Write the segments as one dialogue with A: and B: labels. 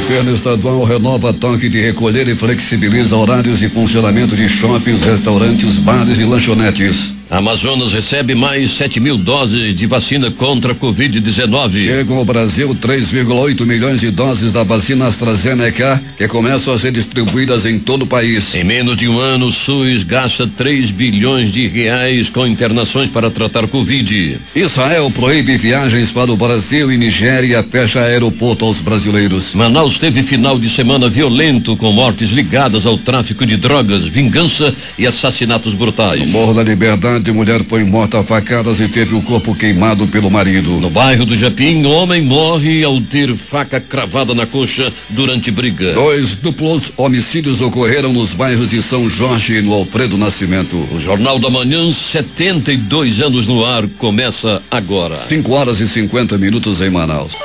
A: Governo estadual renova toque de recolher e flexibiliza horários de funcionamento de shoppings, restaurantes, bares e lanchonetes.
B: Amazonas recebe mais 7.000 doses de vacina contra a Covid-19.
A: Chegam ao Brasil 3,8 milhões de doses da vacina AstraZeneca, que começam a ser distribuídas em todo o país.
B: Em menos de um ano, o SUS gasta 3 bilhões de reais com internações para tratar Covid.
A: Israel proíbe viagens para o Brasil e Nigéria fecha aeroporto aos brasileiros.
B: Manaus teve final de semana violento com mortes ligadas ao tráfico de drogas, vingança e assassinatos brutais.
A: No Morro da Liberdade, mulher foi morta a facadas e teve o corpo queimado pelo marido.
B: No bairro do Japim, homem morre ao ter faca cravada na coxa durante briga.
A: 2 duplos homicídios ocorreram nos bairros de São Jorge e no Alfredo Nascimento.
B: O Jornal da Manhã, 72 anos no ar, começa agora.
A: 5h50 em Manaus.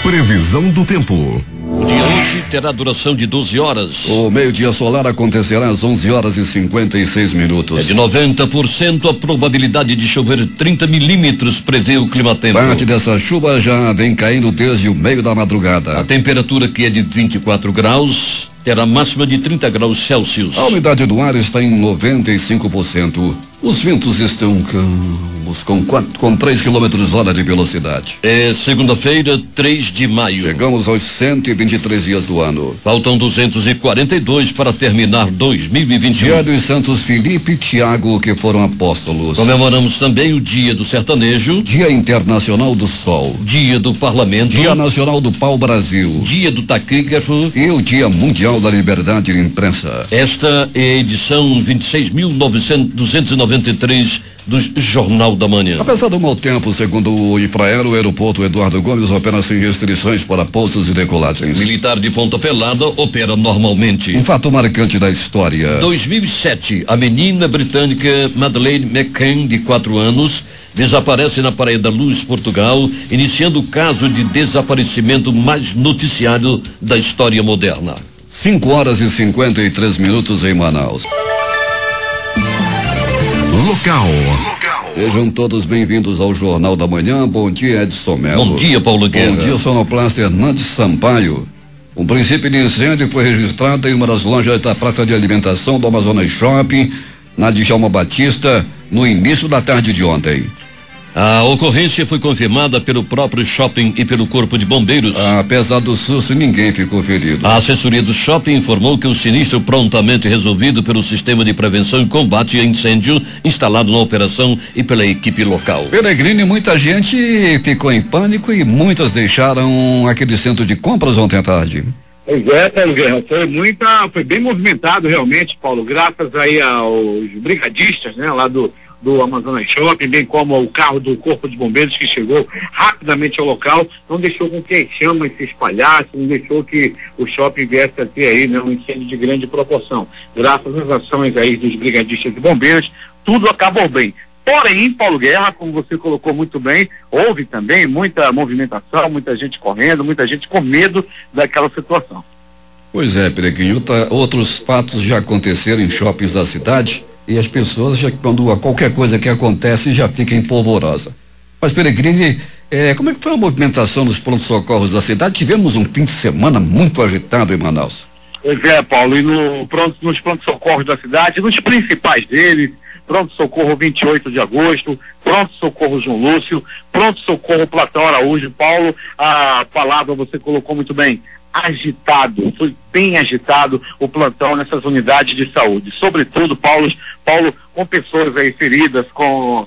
C: Previsão do tempo.
B: O dia hoje terá duração de 12 horas.
A: O meio-dia solar acontecerá às 11h56.
B: É de 90% a probabilidade de chover 30 milímetros, prevê o Climatempo.
A: Parte dessa chuva já vem caindo desde o meio da madrugada.
B: A temperatura, que é de 24 graus, terá máxima de 30 graus Celsius.
A: A umidade do ar está em 95%. Os ventos estão calmos, com 3 km/h de velocidade.
B: É segunda-feira, 3 de maio.
A: Chegamos aos 123 dias do ano.
B: Faltam 242 para terminar 2021.
A: Dia dos Santos Felipe e Tiago, que foram apóstolos.
B: Comemoramos também o Dia do Sertanejo,
A: Dia Internacional do Sol,
B: Dia do Parlamento,
A: Dia Nacional do Pau-Brasil,
B: Dia do Taquígrafo
A: e o Dia Mundial da Liberdade de Imprensa.
B: Esta é a edição 26.293 do Jornal da Manhã.
A: Apesar do mau tempo, segundo o Infraero, o aeroporto Eduardo Gomes opera sem restrições para pousos e decolagens.
B: Militar de Ponta Pelada opera normalmente.
A: Um fato marcante da história.
B: 2007, a menina britânica Madeleine McCann, de 4 anos, desaparece na Praia da Luz, Portugal, iniciando o caso de desaparecimento mais noticiado da história moderna.
A: 5h53 em Manaus.
C: Local.
A: Sejam todos bem-vindos ao Jornal da Manhã. Bom dia, Edson Melo.
B: Bom dia, Paulo Guerra.
A: Bom dia, sonoplasta Hernandes Sampaio. Um princípio de incêndio foi registrado em uma das lojas da praça de alimentação do Amazonas Shopping, na Djalma Batista, no início da tarde de ontem.
B: A ocorrência foi confirmada pelo próprio shopping e pelo Corpo de Bombeiros.
A: Apesar do susto, ninguém ficou ferido.
B: A assessoria do shopping informou que o sinistro prontamente resolvido pelo sistema de prevenção e combate a incêndio instalado na operação e pela equipe local.
A: Peregrine, muita gente ficou em pânico e muitas deixaram aquele centro de compras ontem à tarde.
D: Pois é, Paulo Guerra, foi bem movimentado realmente, Paulo, graças aí aos brigadistas, né, lá do Amazonas Shopping, bem como o carro do Corpo de Bombeiros que chegou rapidamente ao local, não deixou com que as chamas se espalhassem, não deixou que o shopping viesse a ter aí, né, um incêndio de grande proporção. Graças às ações aí dos brigadistas e bombeiros, tudo acabou bem. Porém, Paulo Guerra, como você colocou muito bem, houve também muita movimentação, muita gente correndo, muita gente com medo daquela situação.
A: Pois é, Peregrino, outros fatos já aconteceram em shoppings da cidade e as pessoas, já quando qualquer coisa que acontece, já ficam polvorosa. Mas, Peregrine, como é que foi a movimentação dos prontos-socorros da cidade? Tivemos um fim de semana muito agitado em Manaus.
D: Pois é, Paulo, e nos prontos-socorros da cidade, nos principais deles, Pronto-Socorro 28 de agosto, Pronto-Socorro João Lúcio, Pronto-Socorro Platão Araújo. Paulo, a palavra você colocou muito bem, agitado, foi bem agitado o plantão nessas unidades de saúde, sobretudo, Paulo, com pessoas aí feridas com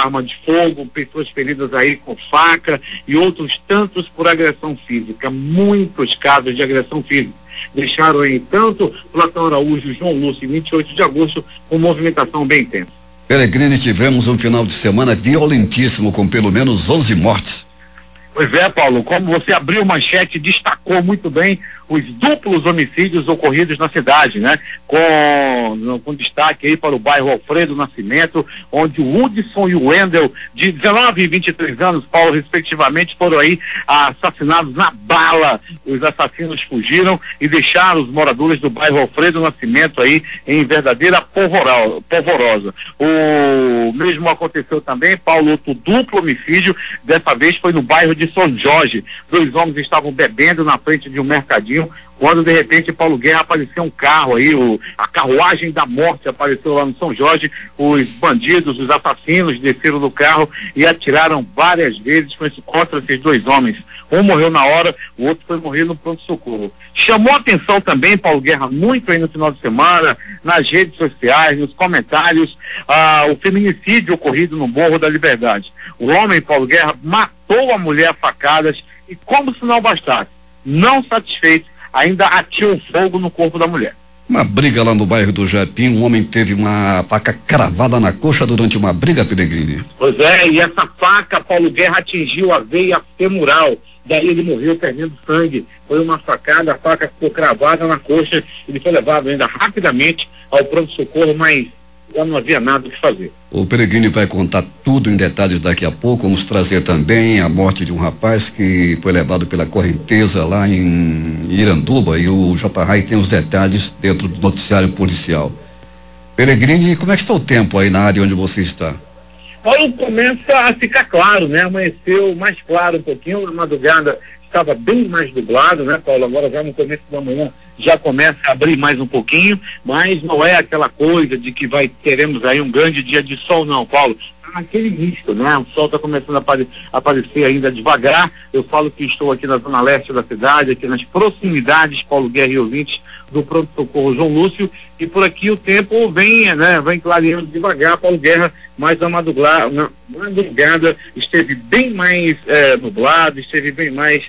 D: arma de fogo, pessoas feridas aí com faca e outros tantos por agressão física, muitos casos de agressão física. Deixaram aí tanto Platão Araújo, João Lúcio, 28 de agosto, com movimentação bem intensa.
A: Peregrine, tivemos um final de semana violentíssimo, com pelo menos 11 mortes.
D: Pois é, Paulo, como você abriu manchete, destacou muito bem os duplos homicídios ocorridos na cidade, né? Com destaque aí para o bairro Alfredo Nascimento, onde o Hudson e o Wendel, de 19 e 23 anos, Paulo, respectivamente, foram aí assassinados na bala. Os assassinos fugiram e deixaram os moradores do bairro Alfredo Nascimento aí em verdadeira polvorosa. O mesmo aconteceu também, Paulo, outro duplo homicídio, dessa vez foi no bairro de São Jorge. 2 homens estavam bebendo na frente de um mercadinho, quando de repente, Paulo Guerra, apareceu um carro aí, a carruagem da morte apareceu lá no São Jorge. Os bandidos, os assassinos desceram do carro e atiraram várias vezes contra esses 2 homens. Um morreu na hora, o outro foi morrer no pronto-socorro. Chamou a atenção também, Paulo Guerra, muito aí no final de semana, nas redes sociais, nos comentários, o feminicídio ocorrido no Morro da Liberdade. O homem, Paulo Guerra, matou a mulher a facadas e, como se não bastasse, não satisfeito, ainda atirou fogo no corpo da mulher.
A: Uma briga lá no bairro do Japim, um homem teve uma faca cravada na coxa durante uma briga, Peregrini.
D: Pois é, e essa faca, Paulo Guerra, atingiu a veia femoral. Daí ele morreu perdendo sangue. Foi uma facada, a faca ficou cravada na coxa. Ele foi levado ainda rapidamente ao pronto-socorro, mas já não havia nada o que fazer.
A: O Peregrini vai contar tudo em detalhes daqui a pouco. Vamos trazer também a morte de um rapaz que foi levado pela correnteza lá em Iranduba, e o J. tem os detalhes dentro do noticiário policial. Peregrini, como é que está o tempo aí na área onde você está?
D: Paulo, começa a ficar claro, né? Amanheceu mais claro um pouquinho, na madrugada estava bem mais nublado, né, Paulo? Agora já no começo da manhã já começa a abrir mais um pouquinho, mas não é aquela coisa de que teremos aí um grande dia de sol, não, Paulo. Naquele misto, né? O sol está começando a aparecer ainda devagar. Eu falo que estou aqui na zona leste da cidade, aqui nas proximidades, Paulo Guerra e ouvintes, do pronto-socorro João Lúcio, e por aqui o tempo vem clareando devagar, Paulo Guerra, mas a madrugada esteve bem mais nublado, esteve bem mais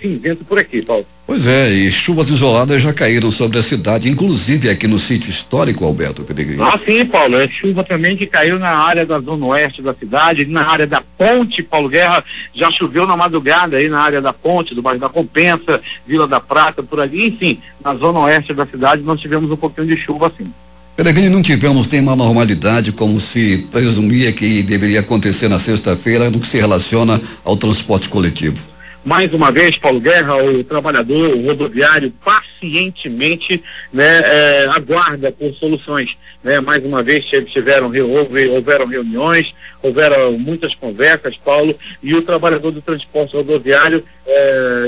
D: cinzento por aqui, Paulo.
A: Pois é, e chuvas isoladas já caíram sobre a cidade, inclusive aqui no sítio histórico, Alberto Peregrini.
D: Sim, Paulo, é chuva também que caiu na área da zona oeste da cidade, na área da ponte, Paulo Guerra, já choveu na madrugada aí na área da ponte, do bairro da Compensa, Vila da Prata, por ali, enfim, na zona oeste da cidade nós tivemos um pouquinho de chuva assim.
A: Peregrini, não tivemos uma normalidade como se presumia que deveria acontecer na sexta-feira no que se relaciona ao transporte coletivo.
D: Mais uma vez, Paulo Guerra, o trabalhador, o rodoviário, pacientemente, aguarda por soluções, né? Mais uma vez houveram reuniões, houveram muitas conversas, Paulo, e o trabalhador do transporte rodoviário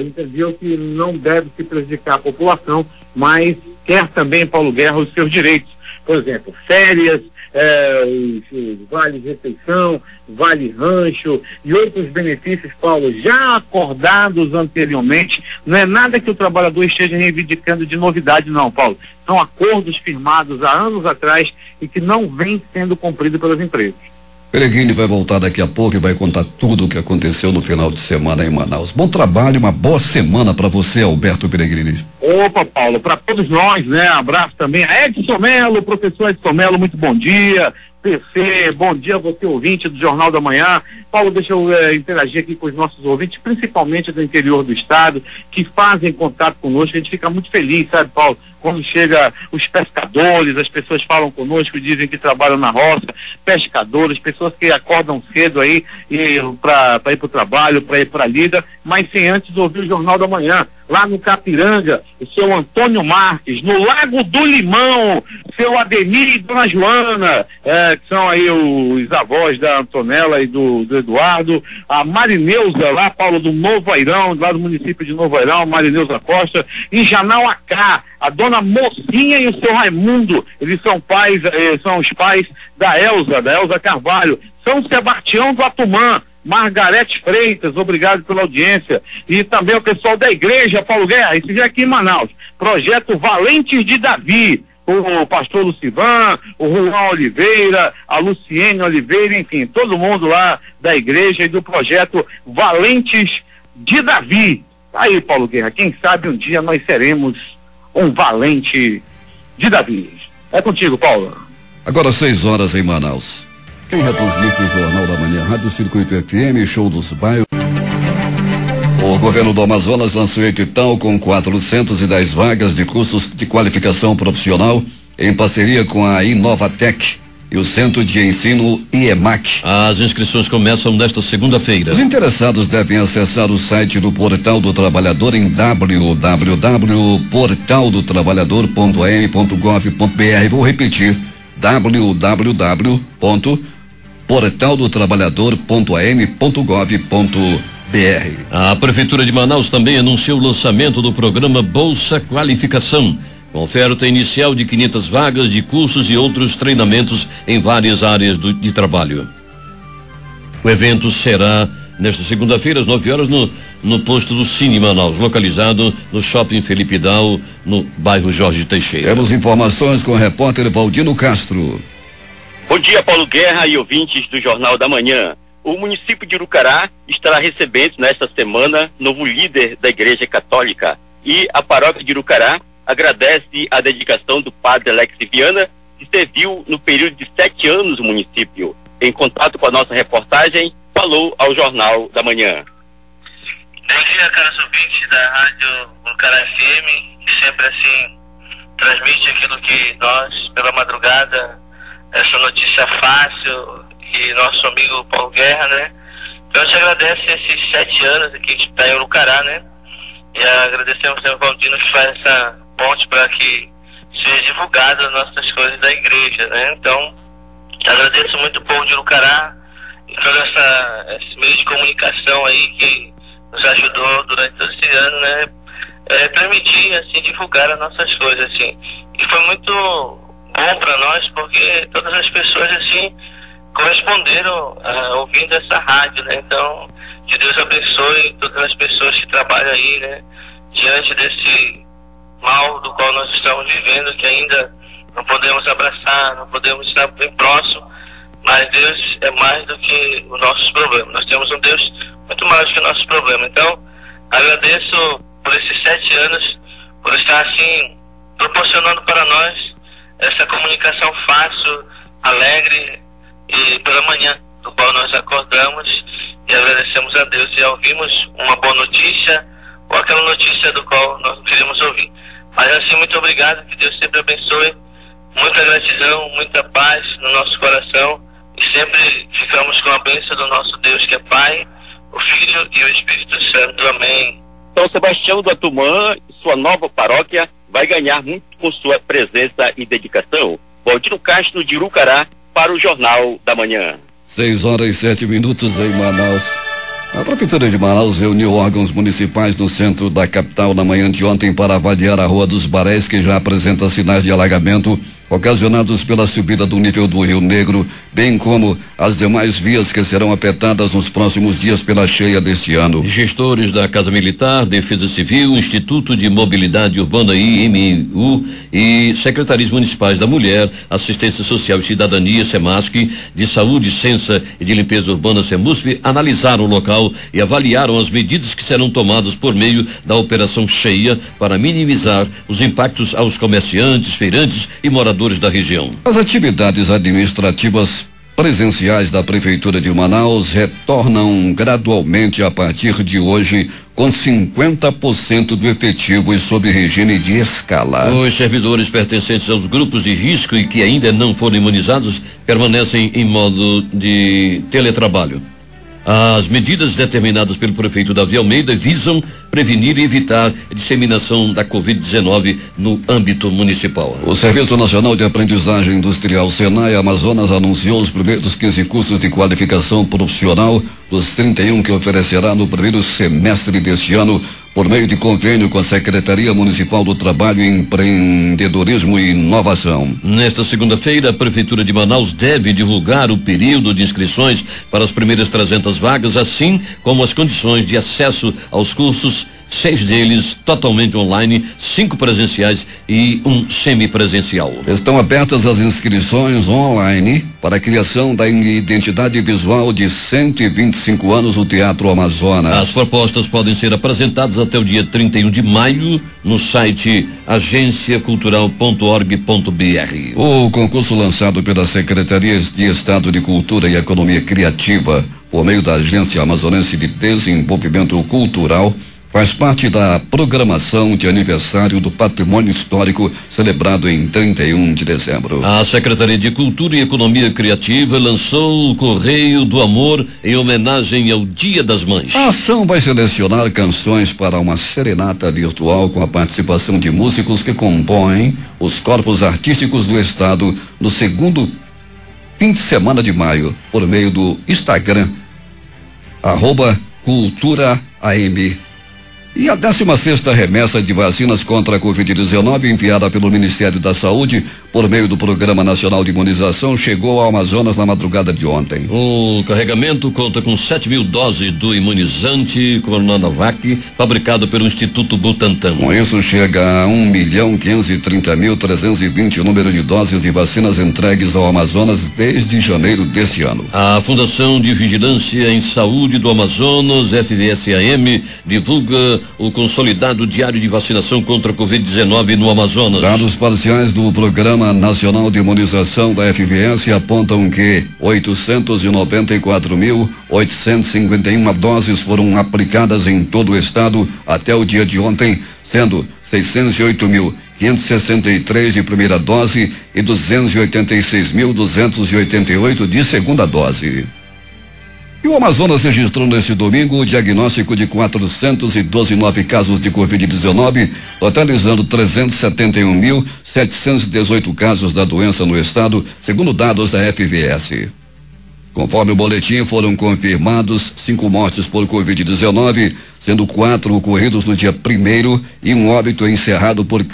D: entendeu que não deve se prejudicar a população, mas quer também, Paulo Guerra, os seus direitos. Por exemplo, férias, os vale-refeição, vale-rancho e outros benefícios, Paulo, já acordados anteriormente. Não é nada que o trabalhador esteja reivindicando de novidade, não, Paulo. São acordos firmados há anos atrás e que não vêm sendo cumpridos pelas empresas.
A: Peregrini vai voltar daqui a pouco e vai contar tudo o que aconteceu no final de semana em Manaus. Bom trabalho, uma boa semana para você, Alberto Peregrini.
D: Opa, Paulo, para todos nós, né? Abraço também a Edson Melo, professor Edson Melo, muito bom dia. PC, bom dia a você, ouvinte do Jornal da Manhã. Paulo, deixa eu interagir aqui com os nossos ouvintes, principalmente do interior do estado, que fazem contato conosco. A gente fica muito feliz, sabe, Paulo? Quando chega os pescadores, as pessoas falam conosco, dizem que trabalham na roça, pescadores, pessoas que acordam cedo aí para ir para o trabalho, para ir para a lida, mas sem antes ouvir o Jornal da Manhã. Lá no Capiranga, o seu Antônio Marques, no Lago do Limão, seu Ademir e Dona Joana, que são aí os avós da Antonella e do Eduardo, a Marineuza lá, Paulo, do Novo Airão, lá do município de Novo Airão, Marineuza Costa, e Janauacá, a Dona Mocinha e o seu Raimundo, eles são são os pais da Elza Carvalho, São Sebastião do Atumã, Margarete Freitas, obrigado pela audiência, e também o pessoal da igreja, Paulo Guerra, esse dia aqui em Manaus, projeto Valentes de Davi, o pastor Lucivan, o Juan Oliveira, a Luciene Oliveira, enfim, todo mundo lá da igreja e do projeto Valentes de Davi. Aí, Paulo Guerra, quem sabe um dia nós seremos um valente de Davi. É contigo, Paulo.
A: Agora 6 horas em Manaus. Quem retransmite o Jornal da Manhã, Rádio Circuito FM, Show dos Bairros. O Governo do Amazonas lançou edital com 410 vagas de cursos de qualificação profissional em parceria com a Inovatec e o Centro de Ensino IEMAC.
B: As inscrições começam nesta segunda-feira.
A: Os interessados devem acessar o site do Portal do Trabalhador em www.portaldotrabalhador.am.gov.br. Vou repetir, www.portaldotrabalhador.am.gov.br.
B: A Prefeitura de Manaus também anunciou o lançamento do programa Bolsa Qualificação, com oferta inicial de 500 vagas de cursos e outros treinamentos em várias áreas de trabalho. O evento será nesta segunda-feira, às 9 horas, no posto do Cine Manaus, localizado no Shopping Felipe Dal, no bairro Jorge Teixeira.
A: Temos informações com o repórter Valdino Castro.
C: Bom dia, Paulo Guerra e ouvintes do Jornal da Manhã. O município de Urucará estará recebendo nesta semana novo líder da Igreja Católica, e a paróquia de Urucará agradece a dedicação do padre Alex Viana, que serviu no período de 7 anos no município. Em contato com a nossa reportagem, falou ao Jornal da Manhã.
E: Bom dia, caros ouvintes da Rádio Urucará FM, que sempre assim transmite aquilo que nós, pela madrugada, essa notícia fácil, e nosso amigo Paulo Guerra, né? Então a gente agradece esses 7 anos aqui que está em Urucará, né? E agradecemos ao Valdino que faz essa ponte para que seja divulgada as nossas coisas da igreja, né? Então, agradeço muito o povo de Urucará e todo esse meio de comunicação aí que nos ajudou durante todo esse ano, né? Permitir, assim, divulgar as nossas coisas, assim. E foi muito bom para nós, porque todas as pessoas, assim, corresponderam ouvindo essa rádio, né? Então, que Deus abençoe todas as pessoas que trabalham aí, né? Diante desse mal do qual nós estamos vivendo, que ainda não podemos abraçar, não podemos estar bem próximo, mas Deus é mais do que os nossos problemas. Nós temos um Deus muito mais do que os nossos problemas. Então, agradeço por esses 7 anos, por estar assim, proporcionando para nós essa comunicação fácil, alegre, e pela manhã, do qual nós acordamos e agradecemos a Deus e ouvimos uma boa notícia ou aquela notícia do qual nós queremos ouvir. Mas assim, muito obrigado, que Deus sempre abençoe, muita gratidão, muita paz no nosso coração, e sempre ficamos com a bênção do nosso Deus, que é Pai, o Filho e o Espírito Santo. Amém.
C: São Sebastião do Atumã, sua nova paróquia, vai ganhar muito com sua presença e dedicação. Valdino Castro de Urucará, para o Jornal da Manhã.
A: 6h07 em Manaus. A Prefeitura de Manaus reuniu órgãos municipais no centro da capital na manhã de ontem para avaliar a Rua dos Baréis, que já apresenta sinais de alagamento ocasionados pela subida do nível do Rio Negro, bem como as demais vias que serão afetadas nos próximos dias pela cheia deste ano.
B: Gestores da Casa Militar, Defesa Civil, Instituto de Mobilidade Urbana IMU e Secretarias Municipais da Mulher, Assistência Social e Cidadania, SEMASC, de Saúde, Censa e de Limpeza Urbana, SEMUSP, analisaram o local e avaliaram as medidas que serão tomadas por meio da Operação Cheia para minimizar os impactos aos comerciantes, feirantes e moradores da região.
A: As atividades administrativas presenciais da Prefeitura de Manaus retornam gradualmente a partir de hoje, com 50% do efetivo e sob regime de escala.
B: Os servidores pertencentes aos grupos de risco e que ainda não foram imunizados permanecem em modo de teletrabalho. As medidas determinadas pelo prefeito Davi Almeida visam prevenir e evitar a disseminação da Covid-19 no âmbito municipal.
A: O Serviço Nacional de Aprendizagem Industrial, Senai Amazonas, anunciou os primeiros 15 cursos de qualificação profissional dos 31 que oferecerá no primeiro semestre deste ano, por meio de convênio com a Secretaria Municipal do Trabalho, Empreendedorismo e Inovação.
B: Nesta segunda-feira, a Prefeitura de Manaus deve divulgar o período de inscrições para as primeiras 300 vagas, assim como as condições de acesso aos cursos, 6 deles totalmente online, 5 presenciais e 1 semipresencial.
A: Estão abertas as inscrições online para a criação da identidade visual de 125 anos do Teatro Amazonas.
B: As propostas podem ser apresentadas até o dia 31 de maio no site agenciacultural.org.br.
A: O concurso lançado pela Secretaria de Estado de Cultura e Economia Criativa, por meio da Agência Amazonense de Desenvolvimento Cultural, faz parte da programação de aniversário do Patrimônio Histórico, celebrado em 31 de dezembro.
B: A Secretaria de Cultura e Economia Criativa lançou o Correio do Amor em homenagem ao Dia das Mães.
A: A ação vai selecionar canções para uma serenata virtual com a participação de músicos que compõem os corpos artísticos do estado no segundo fim de semana de maio, por meio do Instagram, @culturaam. E a 16ª remessa de vacinas contra a Covid-19 enviada pelo Ministério da Saúde por meio do Programa Nacional de Imunização chegou ao Amazonas na madrugada de ontem.
B: O carregamento conta com 7.000 doses do imunizante Coronavac, fabricado pelo Instituto Butantan.
A: Com isso chega a 1.530.320 o número de doses de vacinas entregues ao Amazonas desde janeiro deste ano.
B: A Fundação de Vigilância em Saúde do Amazonas, FVSAM, divulga o consolidado diário de vacinação contra a Covid-19 no Amazonas.
A: Dados parciais do Programa Nacional de Imunização da FVS apontam que 894.851 doses foram aplicadas em todo o estado até o dia de ontem, sendo 608.563 de primeira dose e 286.288 de segunda dose. E o Amazonas registrou neste domingo o diagnóstico de 412 novos casos de Covid-19, totalizando 371.718 casos da doença no estado, segundo dados da FVS. Conforme o boletim, foram confirmados 5 mortes por Covid-19, sendo 4 ocorridos no dia 1º e um óbito encerrado por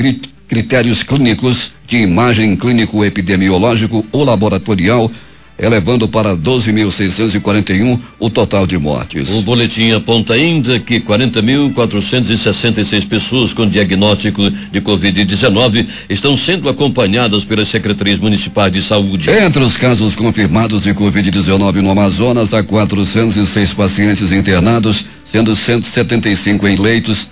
A: critérios clínicos de imagem clínico-epidemiológico ou laboratorial, elevando para 12.641 o total de mortes.
B: O boletim aponta ainda que 40.466 pessoas com diagnóstico de Covid-19 estão sendo acompanhadas pelas secretarias municipais de saúde.
A: Entre os casos confirmados de Covid-19 no Amazonas, há 406 pacientes internados, sendo 175 em leitos,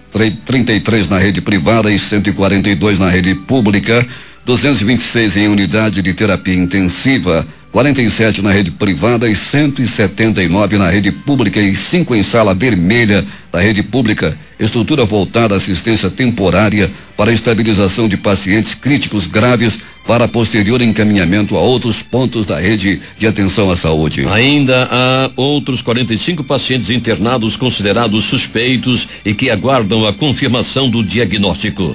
A: 33 na rede privada e 142 na rede pública, 226 em unidade de terapia intensiva, 47 na rede privada e 179 na rede pública e 5 em sala vermelha da rede pública, estrutura voltada à assistência temporária para a estabilização de pacientes críticos graves para posterior encaminhamento a outros pontos da rede de atenção à saúde.
B: Ainda há outros 45 pacientes internados considerados suspeitos e que aguardam a confirmação do diagnóstico.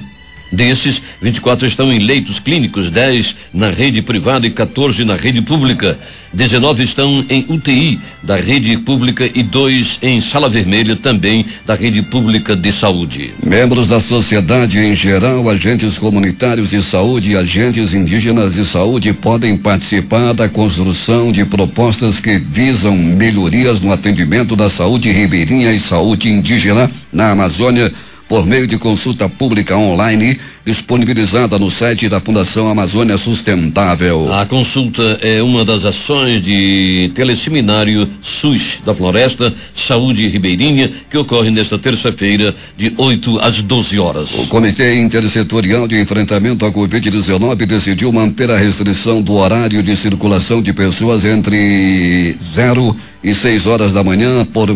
B: Desses, 24 estão em leitos clínicos, 10 na rede privada e 14 na rede pública. 19 estão em UTI da rede pública e 2 em sala vermelha, também da rede pública de saúde.
A: Membros da sociedade em geral, agentes comunitários de saúde e agentes indígenas de saúde podem participar da construção de propostas que visam melhorias no atendimento da saúde ribeirinha e saúde indígena na Amazônia, por meio de consulta pública online disponibilizada no site da Fundação Amazônia Sustentável.
B: A consulta é uma das ações de teleseminário SUS da Floresta Saúde Ribeirinha, que ocorre nesta terça-feira de 8 às 12 horas.
A: O Comitê Intersetorial de Enfrentamento à Covid-19 decidiu manter a restrição do horário de circulação de pessoas entre 0 e 6 horas da manhã por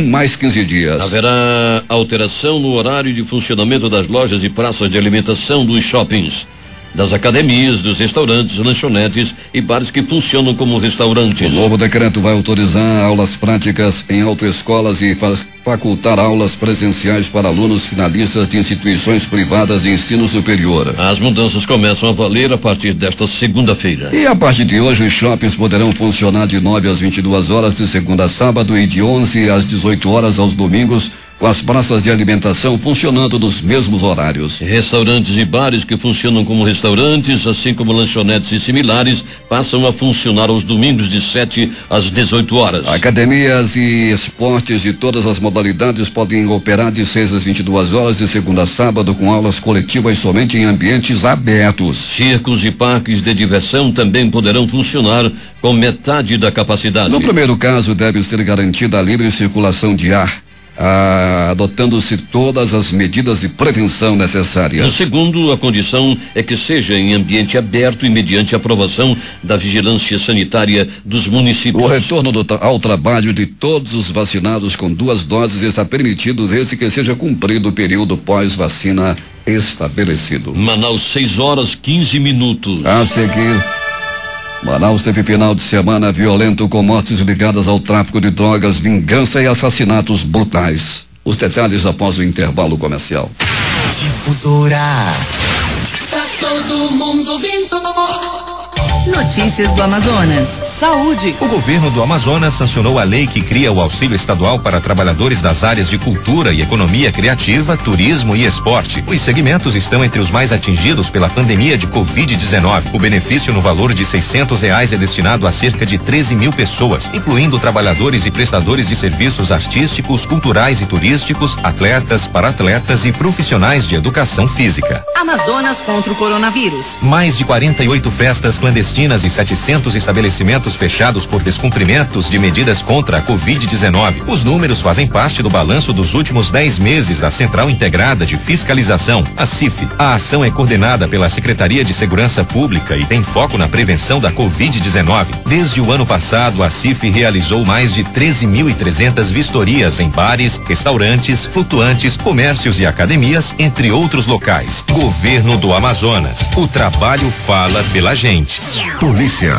A: mais 15 dias.
B: Haverá alteração no horário de funcionamento das lojas e praças de alimentação dos shoppings, das academias, dos restaurantes, lanchonetes e bares que funcionam como restaurantes.
A: O novo decreto vai autorizar aulas práticas em autoescolas e facultar aulas presenciais para alunos finalistas de instituições privadas de ensino superior.
B: As mudanças começam a valer a partir desta segunda-feira.
A: E a partir de hoje, os shoppings poderão funcionar de 9 às 22 horas de segunda a sábado e de 11 às 18 horas aos domingos, com as praças de alimentação funcionando nos mesmos horários.
B: Restaurantes e bares que funcionam como restaurantes, assim como lanchonetes e similares, passam a funcionar aos domingos de 7 às 18 horas.
A: Academias e esportes de todas as modalidades podem operar de 6 às 22 horas de segunda a sábado, com aulas coletivas somente em ambientes abertos.
B: Circos e parques de diversão também poderão funcionar com metade da capacidade.
A: No primeiro caso, deve ser garantida a livre circulação de ar. adotando-se todas as medidas de prevenção necessárias.
B: No segundo, a condição é que seja em ambiente aberto e mediante aprovação da vigilância sanitária dos municípios.
A: O retorno ao trabalho de todos os vacinados com 2 doses está permitido desde que seja cumprido o período pós-vacina estabelecido.
B: Manaus, 6h15.
A: A seguir, Manaus teve final de semana violento com mortes ligadas ao tráfico de drogas, vingança e assassinatos brutais. Os detalhes após o intervalo comercial.
F: Difusora. Tá todo mundo ouvindo.
G: Notícias do Amazonas. Saúde.
H: O governo do Amazonas sancionou a lei que cria o auxílio estadual para trabalhadores das áreas de cultura e economia criativa, turismo e esporte. Os segmentos estão entre os mais atingidos pela pandemia de Covid-19. O benefício no valor de R$600 é destinado a cerca de 13 mil pessoas, incluindo trabalhadores e prestadores de serviços artísticos, culturais e turísticos, atletas, para-atletas e profissionais de educação física.
G: Amazonas contra o coronavírus.
H: Mais de 48 festas clandestinas e 700 estabelecimentos fechados por descumprimentos de medidas contra a Covid-19. Os números fazem parte do balanço dos últimos 10 meses da Central Integrada de Fiscalização, a CIF. A ação é coordenada pela Secretaria de Segurança Pública e tem foco na prevenção da Covid-19. Desde o ano passado, a CIF realizou mais de 13.300 vistorias em bares, restaurantes, flutuantes, comércios e academias, entre outros locais. Governo do Amazonas. O trabalho fala pela gente.
A: Polícia.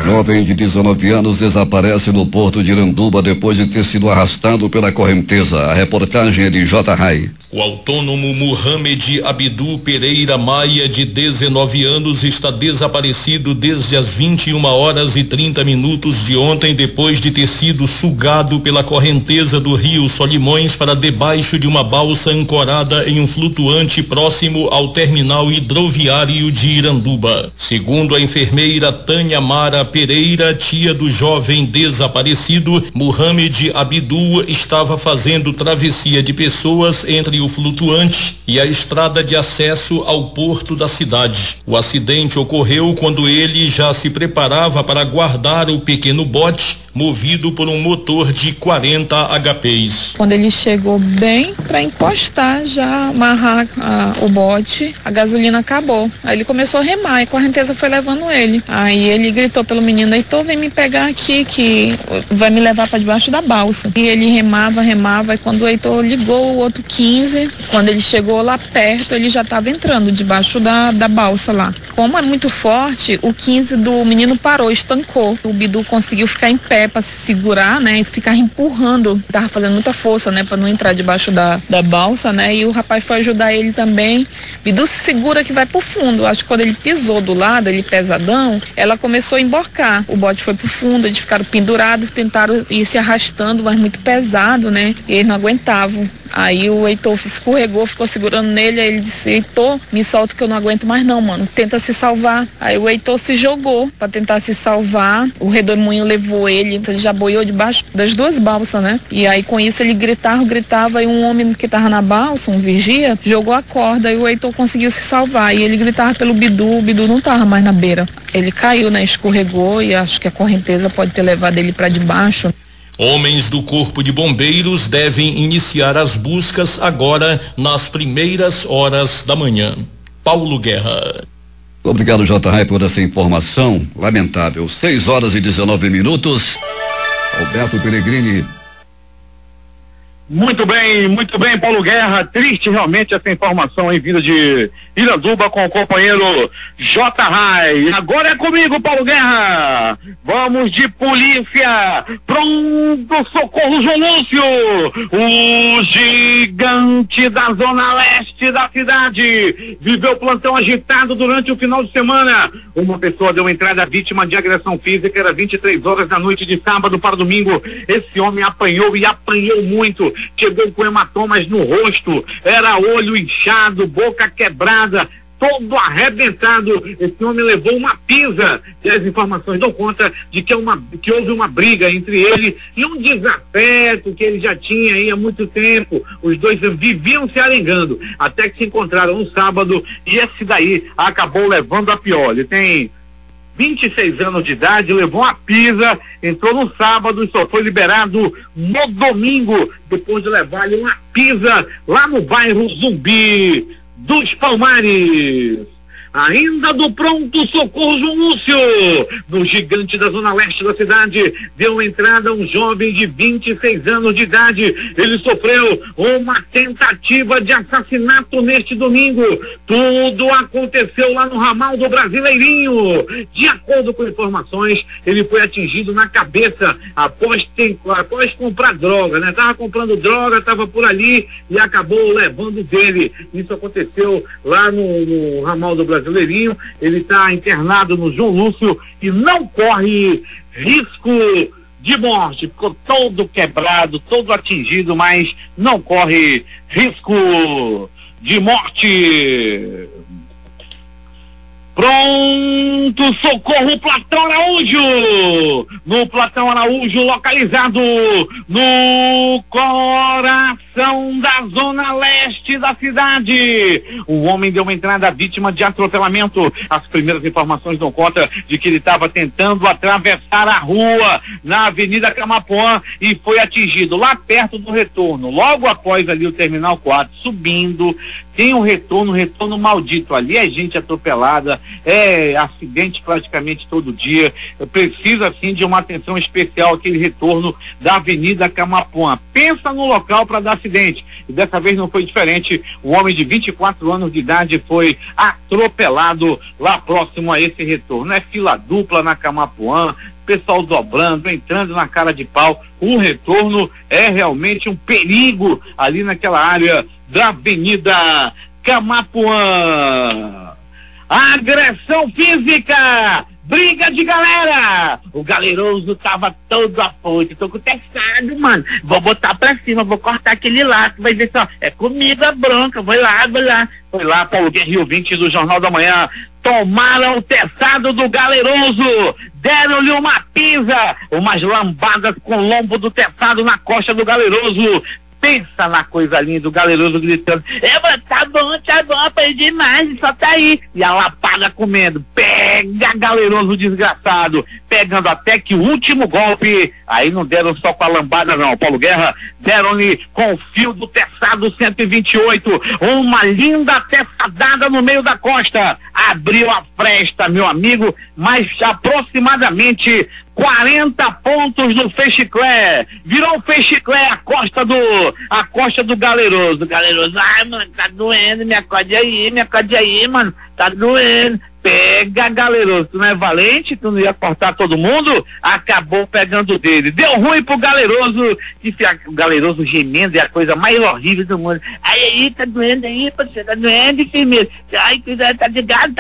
A: Jovem de 19 anos desaparece no porto de Iranduba depois de ter sido arrastado pela correnteza. A reportagem é de J. Rai.
I: O autônomo Muhammad Abdu Pereira Maia, de 19 anos, está desaparecido desde as 21h30 de ontem, depois de ter sido sugado pela correnteza do rio Solimões para debaixo de uma balsa ancorada em um flutuante próximo ao terminal hidroviário de Iranduba. Segundo a enfermeira Tânia Mara Pereira, tia do jovem desaparecido, Muhammad Abdu estava fazendo travessia de pessoas entre o flutuante e a estrada de acesso ao porto da cidade. O acidente ocorreu quando ele já se preparava para guardar o pequeno bote movido por um motor de 40 HPs.
J: Quando ele chegou bem para encostar, já amarrar o bote, a gasolina acabou. Aí ele começou a remar e a correnteza foi levando ele. Aí ele gritou pelo menino: Heitor, vem me pegar aqui que vai me levar para debaixo da balsa. E ele remava, e quando o Heitor ligou o outro 15, quando ele chegou lá perto, ele já estava entrando debaixo da balsa lá. Como é muito forte, o 15 do menino parou, estancou. O Bidu conseguiu ficar em pé para se segurar, né, e ficar empurrando. Tava fazendo muita força, né, para não entrar debaixo da balsa, né, e o rapaz foi ajudar ele também. Bidu se segura que vai pro fundo. Acho que quando ele pisou do lado, ele pesadão, ela começou a emborcar. O bote foi pro fundo, eles ficaram pendurados, tentaram ir se arrastando, mas muito pesado, né, e eles não aguentavam. Aí o Heitor escorregou, ficou segurando nele, aí ele disse: Heitor, me solta que eu não aguento mais não, mano, tenta se salvar. Aí o Heitor se jogou pra tentar se salvar, o redemoinho levou ele já boiou debaixo das 2 balsas, né? E aí com isso ele gritava, e um homem que tava na balsa, um vigia, jogou a corda e o Heitor conseguiu se salvar, e ele gritava pelo Bidu, o Bidu não tava mais na beira. Ele caiu, né? Escorregou e acho que a correnteza pode ter levado ele pra debaixo.
I: Homens do Corpo de Bombeiros devem iniciar as buscas agora nas primeiras horas da manhã. Paulo Guerra.
A: Obrigado, J. Rai, por essa informação lamentável. 6h19. Alberto Peregrini.
D: Muito bem, Paulo Guerra. Triste realmente essa informação em vida de Iranduba com o companheiro J. Rai. Agora é comigo, Paulo Guerra. Vamos de polícia. Pronto, socorro, João Lúcio. O gigante da zona leste da cidade viveu plantão agitado durante o final de semana. Uma pessoa deu entrada vítima de agressão física. Era 23 horas da noite de sábado para domingo. Esse homem apanhou e apanhou muito. Chegou com hematomas no rosto, era olho inchado, boca quebrada, todo arrebentado. Esse homem levou uma pisa, e as informações dão conta de que houve uma briga entre ele e um desafeto que ele já tinha aí há muito tempo. Os dois viviam se arengando, até que se encontraram no sábado, e esse daí acabou levando a pior. Ele tem 26 anos de idade, levou uma pisa, entrou no sábado e só foi liberado no domingo, depois de levar-lhe uma pisa lá no bairro Zumbi dos Palmares. Ainda do pronto-socorro João Lúcio, no Gigante da Zona Leste da cidade, deu entrada um jovem de 26 anos de idade. Ele sofreu uma tentativa de assassinato neste domingo. Tudo aconteceu lá no ramal do Brasileirinho. De acordo com informações, ele foi atingido na cabeça após comprar droga, né? Tava comprando droga, tava por ali e acabou levando dele. Isso aconteceu lá no ramal do Brasileirinho. Ele está internado no João Lúcio e não corre risco de morte. Ficou todo quebrado, todo atingido, mas não corre risco de morte. Pronto, socorro, Platão Araújo! No Platão Araújo, localizado no coração da zona leste da cidade. O homem deu uma entrada vítima de atropelamento. As primeiras informações dão conta de que ele estava tentando atravessar a rua na Avenida Camapuã e foi atingido lá perto do retorno. Logo após ali o Terminal 4, subindo, tem um retorno maldito ali, é gente atropelada, é acidente praticamente todo dia. Precisa assim de uma atenção especial aquele retorno da Avenida Camapuã. Pensa no local para dar acidente, e dessa vez não foi diferente. Um homem de 24 anos de idade foi atropelado lá próximo a esse retorno. É fila dupla na Camapuã, pessoal dobrando, entrando na cara de pau. O retorno é realmente um perigo ali naquela área da Avenida Camapuã. Agressão física, briga de galera. O galeroso tava todo afoito. Tô com testado, mano. Vou botar pra cima, vou cortar aquele laço. Vai ver só, é comida branca. Vai lá. Foi lá, Paulo Guerra e ouvintes do Jornal da Manhã. Tomaram o testado do galeroso, deram-lhe uma pisa, umas lambadas com o lombo do testado na costa do galeroso. Pensa na coisa linda, o galeroso gritando: tá bom, aprendi mais, só tá aí. E a lapada comendo. Pega, galeroso desgraçado. Pegando até que o último golpe, aí não deram só com a lambada não, Paulo Guerra, deram-lhe com o fio do teçado 128, uma linda teçadada no meio da costa. Abriu a fresta, meu amigo, mas aproximadamente 40 pontos no Feixiclé. Virou o Feixiclé a costa do galeroso. Galeroso, ai, mano, tá doendo, me acorde aí, mano, tá doendo. Pega, galeroso, tu não é valente, tu não ia cortar todo mundo, acabou pegando dele. Deu ruim pro galeroso, o galeroso gemendo é a coisa mais horrível do mundo. Aí, tá doendo aí, você tá doendo, enfermeiro. Ai, tá ligado,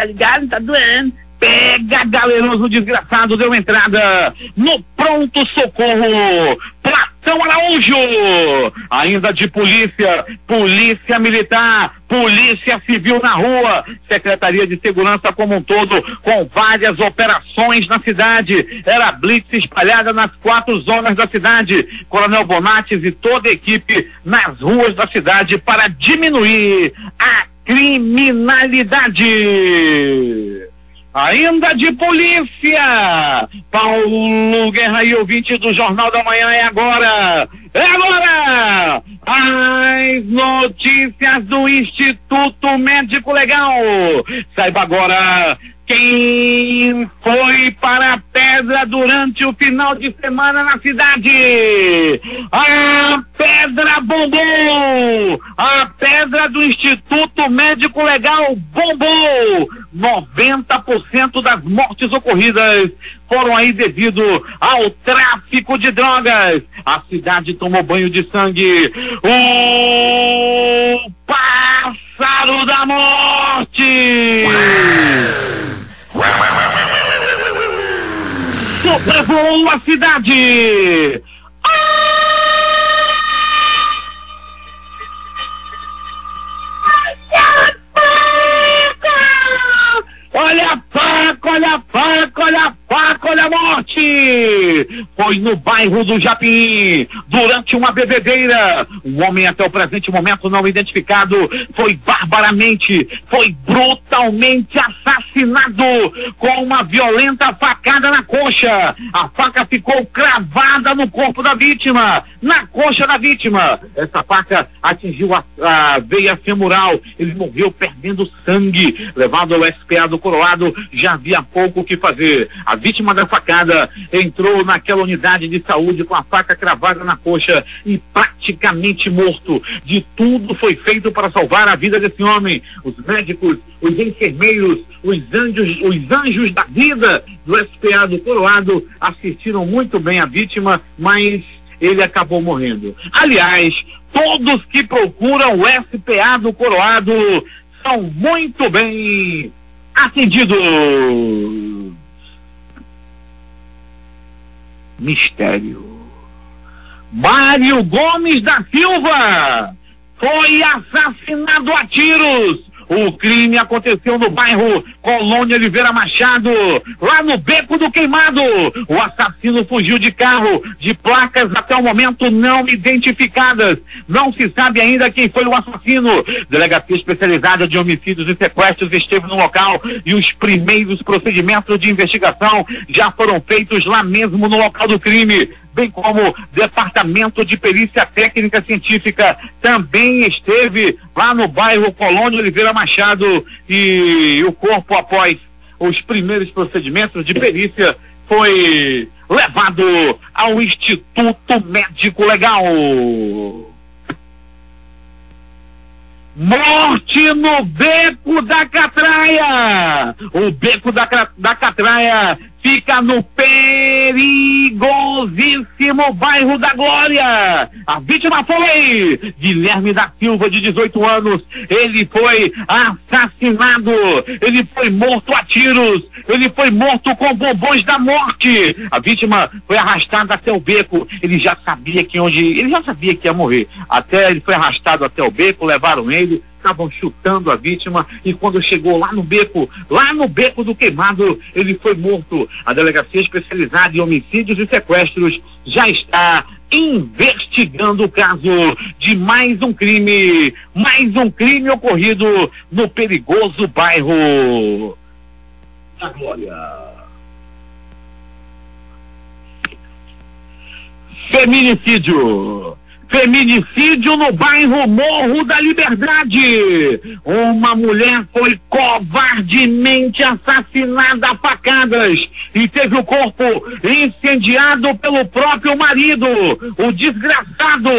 D: tá doendo. Pega, galeroso desgraçado, deu entrada no pronto-socorro Platão Araújo. Ainda de polícia militar, polícia civil na rua, Secretaria de Segurança como um todo, com várias operações na cidade. Era blitz espalhada nas 4 zonas da cidade. Coronel Bonates e toda a equipe nas ruas da cidade para diminuir a criminalidade. Ainda de polícia, Paulo Guerra e ouvintes do Jornal da Manhã, é agora as notícias do Instituto Médico Legal. Saiba agora quem foi para a pedra durante o final de semana na cidade. A pedra bombou! A pedra do Instituto Médico Legal bombou! 90% das mortes ocorridas foram aí devido ao tráfico de drogas. A cidade tomou banho de sangue. O pássaro da morte sobrevoou a cidade. Olha a faca, olha a faca, olha a faca, olha a morte! Foi no bairro do Japim, durante uma bebedeira. Um homem até o presente momento não identificado foi brutalmente assassinado assassinado com uma violenta facada na coxa. A faca ficou cravada no corpo da vítima, na coxa da vítima. Essa faca atingiu a veia femoral. Ele morreu perdendo sangue. Levado ao SPA do Coroado, já havia pouco o que fazer. A vítima da facada entrou naquela unidade de saúde com a faca cravada na coxa e praticamente morto. De tudo foi feito para salvar a vida desse homem. Os médicos, os enfermeiros, os anjos da vida do SPA do Coroado assistiram muito bem a vítima, mas ele acabou morrendo. Aliás, todos que procuram o SPA do Coroado são muito bem atendidos. Mistério. Mário Gomes da Silva foi assassinado a tiros. O crime aconteceu no bairro Colônia Oliveira Machado, lá no Beco do Queimado. O assassino fugiu de carro, de placas até o momento não identificadas. Não se sabe ainda quem foi o assassino. Delegacia Especializada de Homicídios e Sequestros esteve no local e os primeiros procedimentos de investigação já foram feitos lá mesmo no local do crime, bem como Departamento de Perícia Técnica Científica também esteve lá no bairro Colônia Oliveira Machado, e o corpo, após os primeiros procedimentos de perícia, foi levado ao Instituto Médico Legal. Morte no Beco da Catraia. O Beco da Catraia fica no perigosíssimo bairro da Glória. A vítima foi Guilherme da Silva, de 18 anos. Ele foi assassinado. Ele foi morto a tiros. Ele foi morto com bombons da morte. A vítima foi arrastada até o beco. Ele já sabia que ia morrer. Ele foi arrastado até o beco, levaram ele, estavam chutando a vítima, e quando chegou lá no beco do Queimado, ele foi morto. A Delegacia Especializada em Homicídios e Sequestros já está investigando o caso de mais um crime ocorrido no perigoso bairro da Glória. Feminicídio no bairro Morro da Liberdade. Uma mulher foi covardemente assassinada a facadas e teve o corpo incendiado pelo próprio marido. O desgraçado,